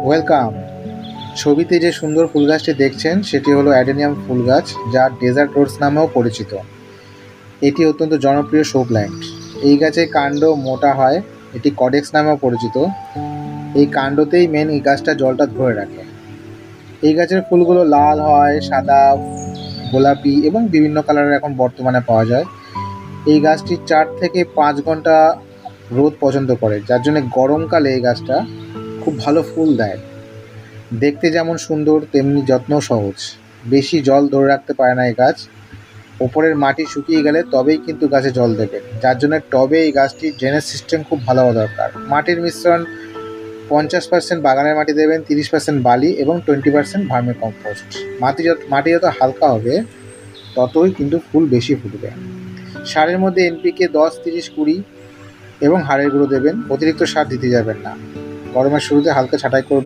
Welcome. ছবিতে যে সুন্দর ফুল গাছটি দেখছেন সেটি হলো অ্যাডেনিয়াম ফুল গাছ, যা ডেজার্ট রোজ নামেও পরিচিত। এটি অত্যন্ত জনপ্রিয় শো প্ল্যান্ট। এই গাছের কাণ্ড মোটা হয়, এটি কডেক্স নামেও পরিচিত। এই কাণ্ডতেই মেন এই গাছটা জলটা ধরে রাখে। এই গাছের ফুলগুলো লাল হয়, সাদা, গোলাপি এবং বিভিন্ন কালারের এখন বর্তমানে পাওয়া যায়। এই গাছটি 4 থেকে 5 ঘন্টা রোদ পছন্দ করে, যার জন্য গরমকালে এই গাছটা খুব ভালো ফুল দেয়। দেখতে যেমন সুন্দর তেমনি যত্নও সহজ। বেশি জল ধরে রাখতে পারে না এই গাছ। ওপরের মাটি শুকিয়ে গেলে তবেই কিন্তু গাছে জল দেবে, যার জন্য টবে এই গাছটির ড্রেনেজ সিস্টেম খুব ভালো হওয়া দরকার। মাটির মিশ্রণ 50% বাগানের মাটি দেবেন, 30% বালি এবং 20% ভার্মি কম্পোস্ট। মাটি যত হালকা হবে ততই কিন্তু ফুল বেশি ফুটবে। সারের মধ্যে এনপিকে 10-30-20 এবং হাড়ের গুঁড়ো দেবেন। অতিরিক্ত সার দিতে যাবেন না। গরমের শুরুতে হালকা ছাঁটাই করবেন।